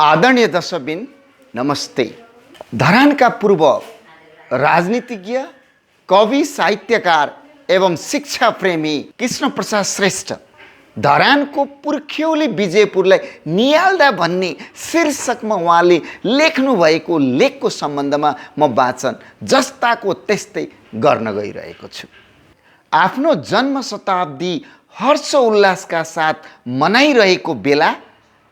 आदरणीय दर्शकबिन नमस्ते। धरानका पूर्व राजनीतिज्ञ, कवि, साहित्यकार एवं शिक्षा प्रेमी कृष्ण प्रसाद श्रेष्ठ धरानको पुर्ख्यौली विजयपुरलाई नियाल्दा भन्ने शीर्षकमा उहाँले लेख्नु भएको लेखको सम्बन्धमा म वाचन जस्ताको त्यस्तै गर्न गइरहेको छु। आफ्नो जन्म शताब्दी हर्ष उल्लासका साथ मनाइरहेको बेला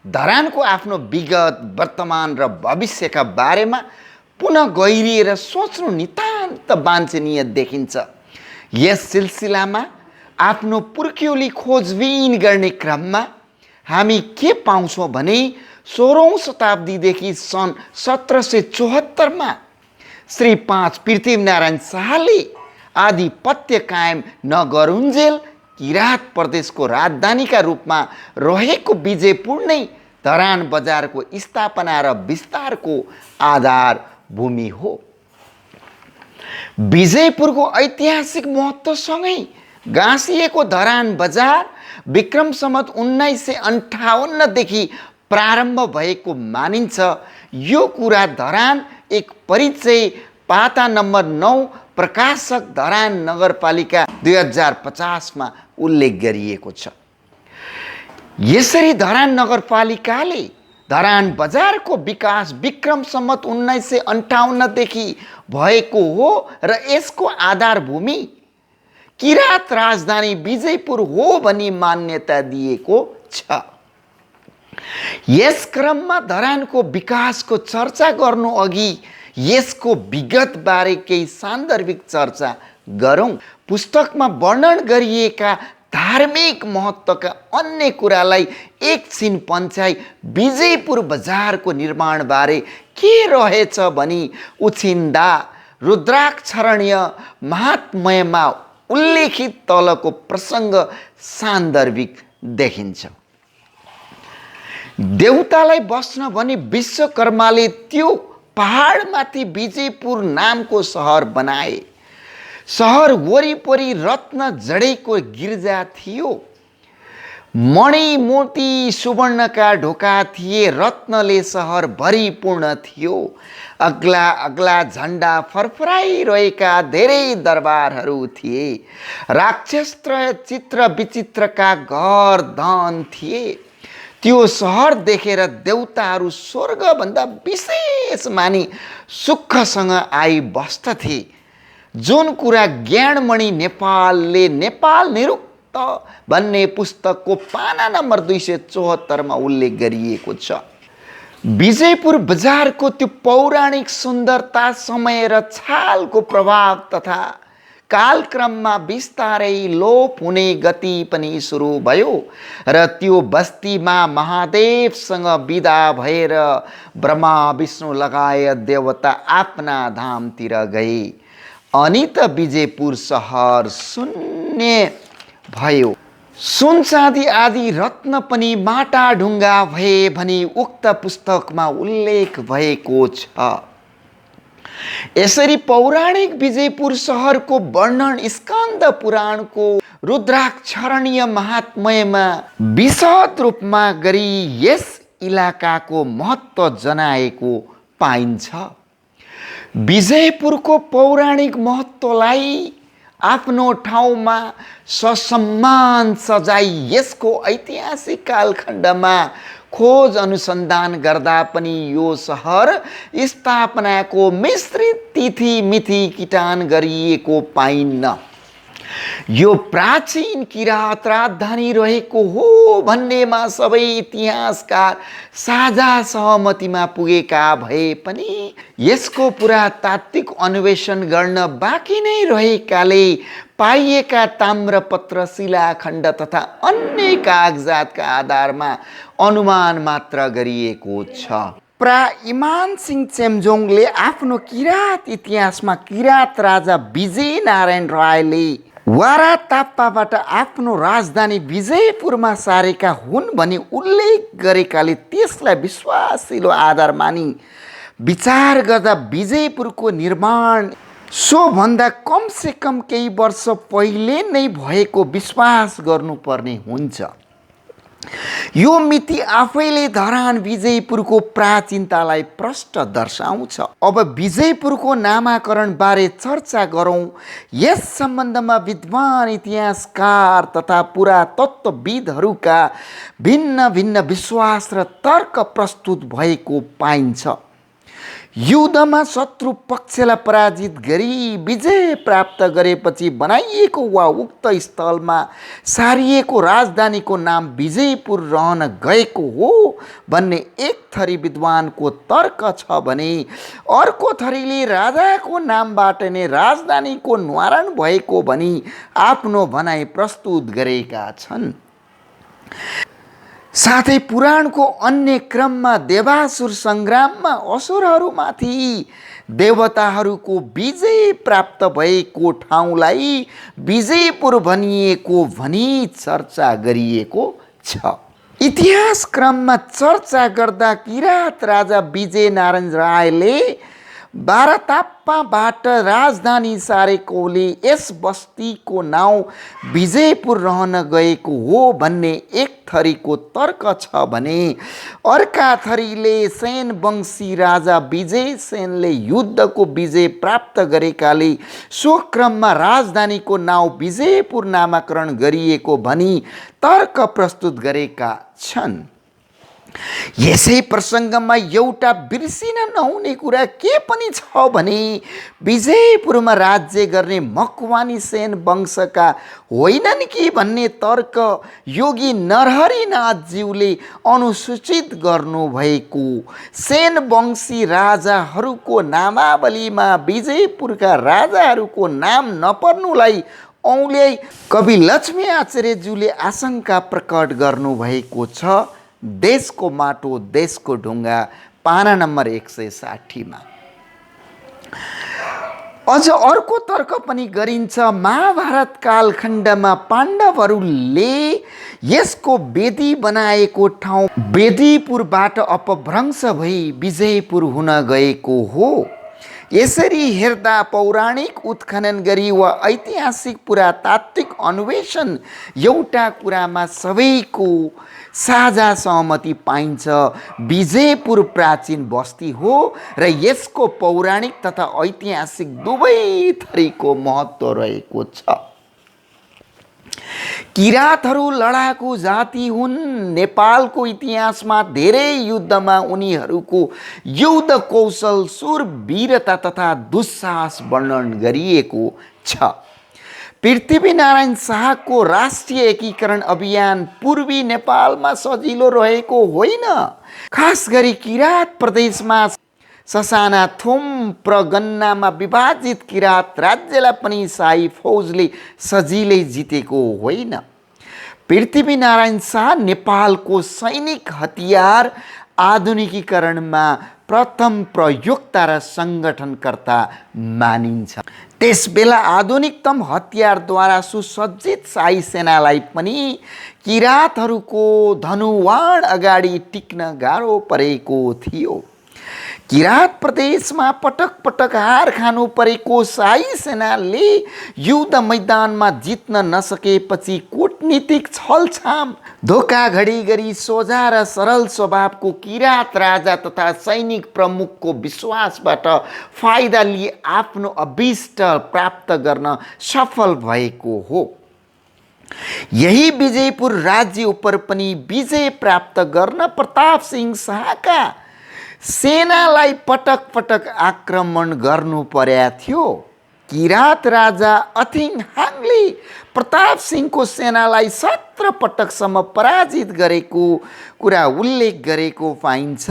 धरानको आफ्नो विगत, वर्तमान र भविष्यका बारेमा पुनः गहिरिएर सोच्नु नितान्त वाञ्छनीय देखिन्छ। यस सिलसिलामा आफ्नो पुर्ख्यौली खोजबिन गर्ने क्रममा हामी के पाउँछौँ भने 16औं शताब्दीदेखि सन् 1774मा श्री 5 पृथ्वीनारायण शाहले आधिपत्य कायम नगरुन्जेल किराँत प्रदेशको राजधानीका रूपमा रहेको विजयपुर नै धरान बजारको स्थापना र विस्तारको आधार भूमि हो। विजयपुरको ऐतिहासिक महत्त्वसँगै गाँसिएको धरान बजार विक्रम सम्वत 1958 देखि प्रारम्भ भएको मानिन्छ। यो कुरा धरान एक परिचय पाता नम्बर 9 प्रकाशक धरान नगरपालिका 2050 मा उल्लेख गरिएको छ। यसरी धरान नगरपालिकाले धरान बजारको विकास विक्रम सम्वत 1958 देखि भएको हो र यसको आधारभूमि किराँत राजधानी विजयपुर हो भनी मान्यता दिएको छ। यस क्रममा धरानको विकासको चर्चा गर्नु अघि यसको विगत बारे केही सान्दर्भिक चर्चा गरौँ। पुस्तकमा वर्णन गरिएका धार्मिक महत्त्वका अन्य कुरालाई एकछिन पन्छाइ विजयपुर बजारको निर्माण बारे के रहेछ भनी उछिन्दा रुद्राक्षरण्य महात्म्यमा उल्लेखित तलको प्रसङ्ग सान्दर्भिक देखिन्छ। देवतालाई बस्न भनी विश्वकर्माले त्यो पहाडमाथि विजयपुर नामको सहर बनाए। सहर वरिपरि रत्न जडेको गिर्जा थियो। मणि मोती सुवर्णका ढोका थिए। रत्नले सहर भरिपूर्ण थियो। अग्ला अग्ला झन्डा फरफराइरहेका धेरै दरबारहरू थिए। राक्षस चित्र विचित्रका घर धन थिए। त्यो सहर देखेर देवताहरू स्वर्गभन्दा विशेष मानी सुखसँग आई बस्दथे। जुन कुरा ज्ञानमणि नेपालले नेपाल निरुक्त भन्ने पुस्तकको पाना नम्बर 274 मा उल्लेख गरिएको छ। विजयपुर बजारको त्यो पौराणिक सुन्दरता समय र छालको प्रभाव तथा कालक्रममा बिस्तारै लोप हुने गति पनि सुरु भयो र त्यो बस्तीमा महादेवसँग विदा भएर ब्रह्मा विष्णु लगायत देवता आफ्ना धामतिर गए। अनि त विजयपुर सहर शून्य भयो। सुन चाँदी आदि रत्न पनि माटा ढुङ्गा भए भनी उक्त पुस्तकमा उल्लेख भएको छ। यसरी पौराणिक विजयपुर सहरको वर्णन स्कन्द पुराणको रुद्राक्षरण्य महात्म्यमा विशद रूपमा गरी यस इलाकाको महत्त्व जनाएको पाइन्छ। विजयपुरको पौराणिक महत्त्वलाई आफ्नो ठाउँमा ससम्मान सजाई यसको ऐतिहासिक कालखण्डमा खोज अनुसन्धान गर्दा पनि यो सहर स्थापनाको मिश्रित तिथि मिथि किटान गरिएको पाइन्न। यो प्राचीन किराँत राजधानी रहेको हो भन्नेमा सबै इतिहासकार साझा सहमतिमा पुगेका भए पनि यसको पुरातात्विक अन्वेषण गर्न बाँकी नै रहेकाले पाइएका ताम्रपत्र, शिलाखण्ड तथा अन्य कागजातका आधारमा अनुमान मात्र गरिएको छ। प्रा इमान सिंह चेम्जोङले आफ्नो किराँत इतिहासमा किराँत राजा विजय नारायण रायले वारा ताप्पाबाट आफ्नो राजधानी विजयपुरमा सारेका हुन् भनी उल्लेख गरेकाले त्यसलाई विश्वासिलो आधार मानी विचार गर्दा विजयपुरको निर्माण सोभन्दा कम से कम केही वर्ष पहिले नै भएको विश्वास गर्नुपर्ने हुन्छ। यो मिति आफैले धरान विजयपुरको प्राचीनतालाई प्रष्ट दर्शाउँछ। अब विजयपुरको नामाकरण बारे चर्चा गरौँ। यस सम्बन्धमा विद्वान इतिहासकार तथा पुरातत्त्वविदहरूका भिन्न भिन्न विश्वास र तर्क प्रस्तुत भएको पाइन्छ। युद्धमा शत्रु पक्षलाई पराजित गरी विजय प्राप्त गरेपछि बनाइएको वा उक्त स्थलमा सारिएको राजधानीको नाम विजयपुर रहन गएको हो भन्ने एक थरी विद्वानको तर्क छ भने अर्को थरीले राजाको नामबाट नै राजधानीको न्वारण भएको भनी आफ्नो भनाइ प्रस्तुत गरेका छन्। साथै पुराणको अन्य क्रममा देवासुर सङ्ग्राममा असुरहरूमाथि देवताहरूको विजय प्राप्त भएको ठाउँलाई विजयपुर भनिएको भनी चर्चा गरिएको छ। इतिहास क्रममा चर्चा गर्दा किरात राजा विजयनारायण रायले बाराताप्पाबाट राजधानी सारेकोले यस बस्तीको नाउँ विजयपुर रहन गएको हो भन्ने एक थरीको तर्क छ भने अर्का थरीले सेन वंशी राजा विजय सेनले युद्धको विजय प्राप्त गरेकाले सो क्रममा राजधानीको नाउँ विजयपुर नामाकरण गरिएको भनी तर्क प्रस्तुत गरेका छन्। यसै प्रसङ्गमा एउटा बिर्सिन नहुने कुरा के पनि छ भने विजयपुरमा राज्य गर्ने मकवानी सेन वंशका होइनन् कि भन्ने तर्क योगी नरहरिनाथज्यूले अनुसूचित गर्नुभएको सेन वंशी राजाहरूको नामावलीमा विजयपुरका राजाहरूको नाम नपर्नुलाई औँल्याई कवि लक्ष्मी आचार्यज्यूले आशंका प्रकट गर्नुभएको छ। देशको माटो देशको ढुङ्गा पाना नम्बर 160 मा। अझ अर्को तर्क पनि गरिन्छ। महाभारत कालखण्डमा पाण्डवहरूले यसको वेदी बनाएको ठाउँ वेदीपुरबाट अपभ्रंश भई विजयपुर हुन गएको हो। यसरी हेर्दा पौराणिक उत्खनन गरी वा ऐतिहासिक पुरातात्विक अन्वेषण एउटा कुरामा सबैको साझा सहमति पाइन्छ। विजयपुर प्राचीन बस्ती हो र यसको पौराणिक तथा ऐतिहासिक दुवै थरीको महत्त्व रहेको छ। किरातहरू लडाकु जाति हुन्। नेपालको इतिहासमा धेरै युद्धमा उनीहरूको युद्ध कौशल शूरवीरता तथा दुस्साहस वर्णन गरिएको छ। पृथ्वीनारायण शाहको राष्ट्रिय एकीकरण अभियान पूर्वी नेपालमा सजिलो रहेको होइन। खास गरी किरात प्रदेशमा ससाना थुम प्रगन्नामा विभाजित किरात राज्यलाई पनि शाही फौजले सजिलै जितेको होइन। पृथ्वीनारायण शाह नेपालको सैनिक हतियार आधुनिकीकरणमा प्रथम प्रयोक्ता र सङ्गठनकर्ता मानिन्छ। त्यसबेला आधुनिकतम हतियारद्वारा सुसज्जित शाही सेनालाई पनि किरातहरूको धनुवाण अगाडि टिक्न गाह्रो परेको थियो। किरात प्रदेशमा पटक पटक हार खानु परेको शाही सेनाले युद्ध मैदानमा जित्न नसकेपछि कूटनीतिक छलछाम धोकाधडी गरी सोझा र सरल स्वभावको किरात राजा तथा सैनिक प्रमुखको विश्वासबाट फाइदा लिए आफ्नो अभिष्ट प्राप्त गर्न सफल भएको हो। यही विजयपुर राज्य उपर पनि विजय प्राप्त गर्न प्रताप सिंह शाहका सेनालाई पटक पटक आक्रमण गर्नु पर्या थियो। किरात राजा अथिङहाङले प्रताप सिंहको सेनालाई 17 पटकसम्म पराजित गरेको कुरा उल्लेख गरेको पाइन्छ।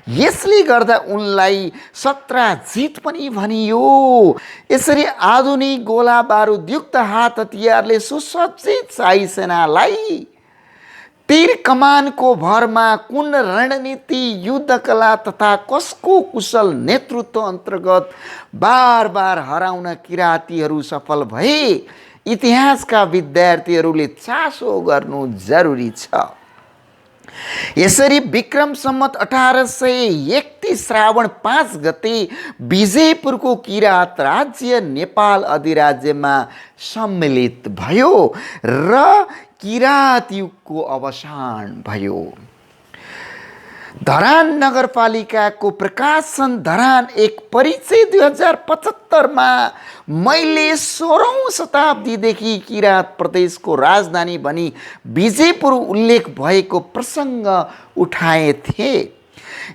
यसले गर्दा उनलाई 17 जित पनि भनियो। यसरी आधुनिक गोला बारुदयुक्त हात हतियारले सुसज्जित शाही सेनालाई तीर कमानको भरमा कुन रणनीति युद्धकला तथा कसको कुशल नेतृत्व अन्तर्गत बार बार हराउन किरातीहरू सफल भए इतिहासका विद्यार्थीहरूले चासो गर्नु जरुरी छ। यसरी विक्रम सम्वत 1831 61 श्रावण 5 गते विजयपुरको किराँत राज्य नेपाल अधिराज्यमा सम्मिलित भयो र किराँत युगको अवसान भयो। धरान नगरपालिकाको प्रकाशन धरान एक परिचय 2075 मा मैले 16औं शताब्दीदेखि किराँत प्रदेशको राजधानी भनी विजयपुर उल्लेख भएको प्रसङ्ग उठाए थिए।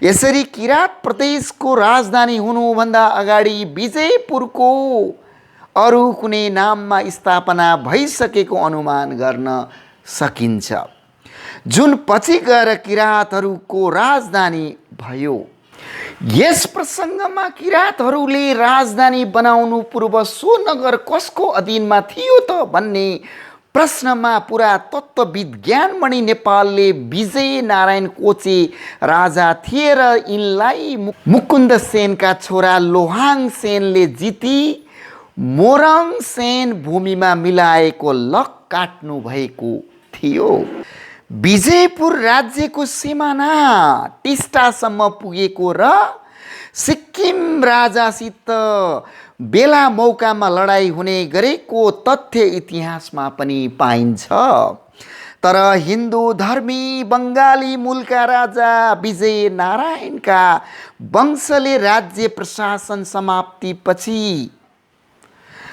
यसरी किराँत प्रदेशको राजधानी हुनुभन्दा अगाडि विजयपुरको अरू कुनै नाममा स्थापना भइसकेको अनुमान गर्न सकिन्छ, जुन पछि गएर किराँतहरूको राजधानी भयो। यस प्रसङ्गमा किराँतहरूले राजधानी बनाउनु पूर्व सो नगर कसको अधीनमा थियो त भन्ने प्रश्नमा पुरातत्त्वविद ज्ञानमणि नेपालले विजय नारायण कोचे राजा थिए र यिनलाई मुकुन्द सेनका छोरा लोहाङ सेनले जिती मोरङ सेन भूमिमा मिलाएको लक काट्नु भएको थियो। विजयपुर राज्यको सिमाना टिस्टासम्म पुगेको र सिक्किम राजासित बेला मौकामा लडाईँ हुने गरेको तथ्य इतिहासमा पनि पाइन्छ। तर हिन्दू धर्मी बङ्गाली मूलका राजा विजय नारायणका वंशले राज्य प्रशासन समाप्तिपछि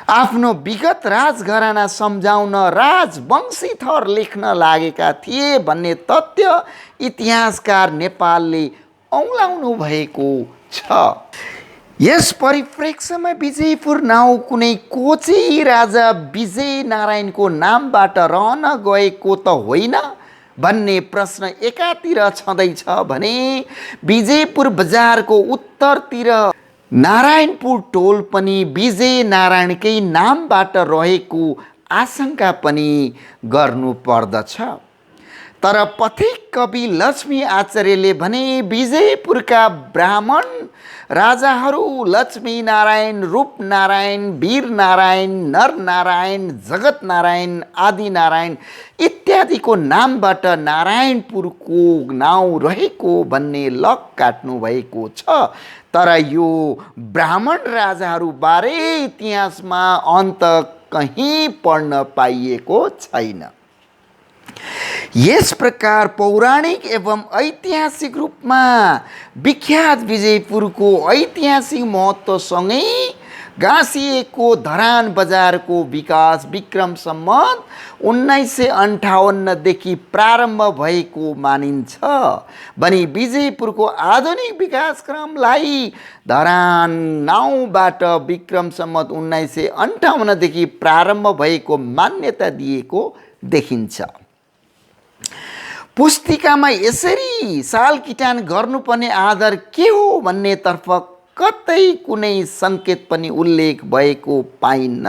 आफ्नो विगत राजघराना सम्झाउन राजवंशी थर लेख्न लागेका थिए भन्ने तथ्य इतिहासकार नेपालले औँलाउनु भएको छ। यस परिप्रेक्ष्यमा विजयपुर नाउँ कुनै कोची राजा विजय नारायणको नामबाट रहन गएको त होइन भन्ने प्रश्न एकातिर छँदैछ भने विजयपुर बजारको उत्तरतिर नारायणपुर टोल पनि विजय नारायणकै नामबाट रहेको आशंका पनि गर्नु पर्दछ। तर पथिक कवि लक्ष्मी आचार्यले भने विजयपुरका ब्राह्मण राजाहरू लक्ष्मी नारायण, रूप नारायण, वीर नारायण, नर नारायण, जगत नारायण, आदि नारायण इत्यादिको नामबाट नारायणपुरको नाउँ रहेको भन्ने लक काट्नु भएको छ। तर यो ब्राह्मण राजाहरूबारे इतिहासमा अन्त कहीँ पढ्न पाइएको छैन। यस प्रकार पौराणिक एवं ऐतिहासिक रूपमा विख्यात विजयपुरको ऐतिहासिक महत्त्वसँगै गाँसिएको धरान बजारको विकास विक्रम सम्वत 1958 देखि प्रारम्भ भएको मानिन्छ भनी विजयपुरको आधुनिक विकासक्रमलाई धरान नाउँबाट विक्रम सम्वत 1958 देखि प्रारम्भ भएको मान्यता दिएको देखिन्छ। पुस्तिकामा यसरी सालकिटान गर्नुपर्ने आधार के हो भन्नेतर्फ कतै कुनै सङ्केत पनि उल्लेख भएको पाइन्न।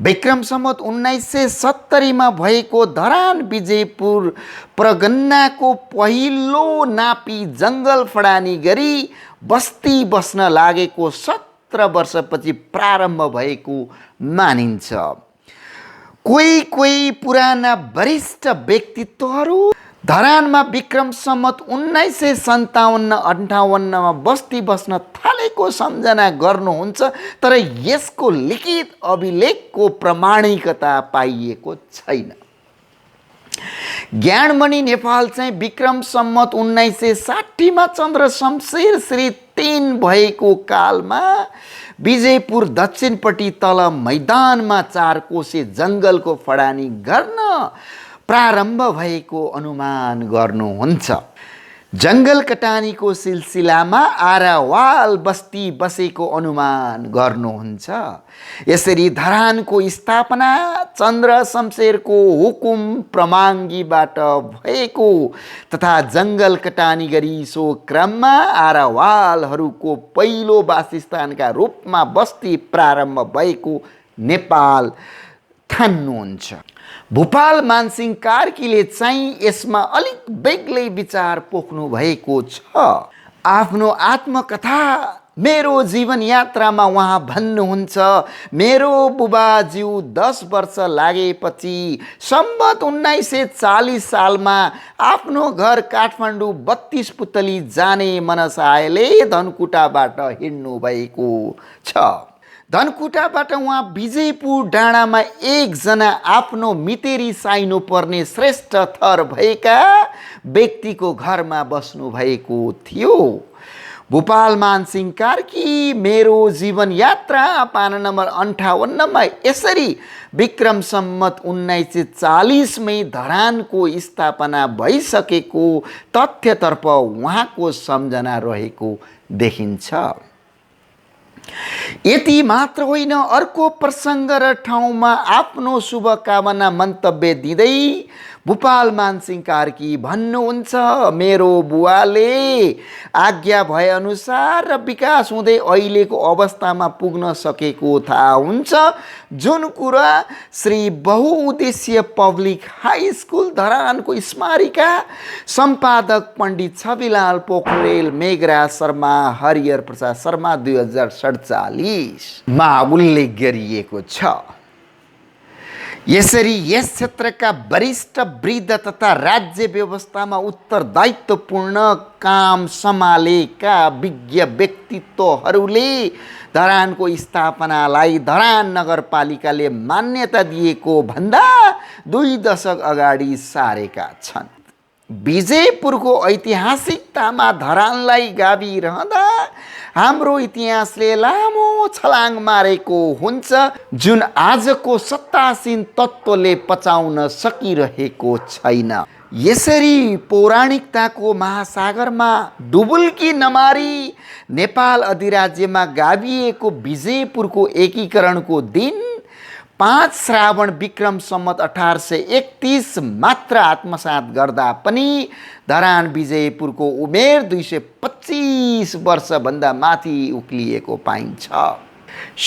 विक्रम सम्वत 1970 मा भएको धरान विजयपुर परगन्नाको पहिलो नापी जङ्गल फडानी गरी बस्ती बस्न लागेको 17 वर्षपछि प्रारम्भ भएको मानिन्छ। कोही पुराना वरिष्ठ व्यक्तित्वहरू धरानमा विक्रम सम्वत 1957-58 मा बस्ती बस्न थालेको सम्झना गर्नुहुन्छ, तर यसको लिखित अभिलेखको प्रामाणिकता पाइएको छैन। ज्ञानमणि नेपाल चाहिँ विक्रम सम्वत 1960 मा चन्द्र शमशेर श्री 3 भएको कालमा विजयपुर दक्षिणपट्टि तल मैदानमा 4 कोसे जङ्गलको फडानी गर्न प्रारम्भ भएको अनुमान गर्नुहुन्छ। जङ्गल कटानीको सिलसिलामा आरावाल बस्ती बसेको अनुमान गर्नुहुन्छ। यसरी धरानको स्थापना चन्द्र शमशेरको हुकुम प्रमाङ्गीबाट भएको तथा जङ्गल कटानी गरी सो क्रममा आरावालहरूको पहिलो वासस्थानका रूपमा बस्ती प्रारम्भ भएको नेपाल ठान्नुहुन्छ। भूपाल मानसिंह कार्कीले चाहिँ यसमा अलिक बेग्लै विचार पोख्नु भएको छ। आफ्नो आत्मकथा मेरो जीवन यात्रामा उहाँ भन्नुहुन्छ, मेरो बुबाज्यू 10 वर्ष लागेपछि सम्बत 1940 सालमा आफ्नो घर काठमाडौँ 32 पुतली जाने मनसायले धनकुटाबाट हिँड्नु भएको छ। धनकुटाबाट उहाँ विजयपुर डाँडामा एकजना आफ्नो मितेरी साइनो पर्ने श्रेष्ठ थर भएका व्यक्तिको घरमा बस्नु भएको थियो। भूपाल मानसिंह कार्की मेरो जीवन यात्रा पाना नम्बर 58 मा यसरी विक्रम सम्मत 1940 मै धरानको स्थापना भइसकेको तथ्यतर्फ उहाँको सम्झना रहेको देखिन्छ। यति मात्र होइन, अर्को प्रसङ्ग र ठाउँमा आफ्नो शुभकामना मन्तव्य दिँदै भूपाल मानसिंह कार्की भन्नुहुन्छ, मेरो बुवाले आज्ञा भएअनुसार र विकास हुँदै अहिलेको अवस्थामा पुग्न सकेको थाहा हुन्छ, जुन कुरा श्री बहुउद्देश्य पब्लिक हाई स्कुल धरानको स्मारिका सम्पादक पण्डित छविलाल पोखरेल, मेघराज शर्मा, हरिहर प्रसाद शर्मा 2047 मा उल्लेख गरिएको छ। यसरी यस क्षेत्रका वरिष्ठ वृद्ध तथा राज्य व्यवस्थामा उत्तरदायित्वपूर्ण काम सम्हालेका विज्ञ व्यक्तित्वहरूले धरानको स्थापनालाई धरान नगरपालिकाले मान्यता दिएको भन्दा 2 दशक अगाडि सारेका छन्। विजयपुरको ऐतिहासिकतामा धरानलाई गाभिरहँदा हाम्रो इतिहासले लामो छलाङ मारेको हुन्छ, जुन आजको सत्तासीन तत्त्वले पचाउन सकिरहेको छैन। यसरी पौराणिकताको महासागरमा डुबुल्की नमारी नेपाल अधिराज्यमा गाभिएको विजयपुरको एकीकरणको दिन 5 श्रावण विक्रम सम्मत 1831 मात्र आत्मसात गर्दा पनि धरान विजयपुरको उमेर 225 वर्षभन्दा माथि उक्लिएको पाइन्छ।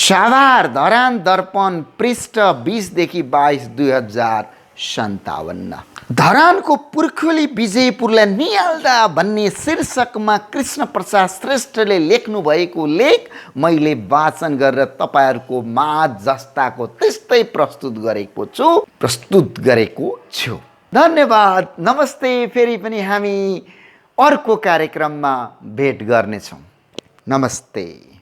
साभार धरान दर्पण पृष्ठ 20 देखि 22 2057। धरानको पुर्खोली विजयपुरलाई निहाल्दा भन्ने शीर्षकमा कृष्ण प्रसाद श्रेष्ठले लेख्नु भएको लेख मैले वाचन गरेर तपाईहरुको माझ जस्ताको त्यस्तै प्रस्तुत गरेको छु। धन्यवाद, नमस्ते। फेरि पनि हामी अर्को कार्यक्रममा भेट गर्नेछौँ। नमस्ते।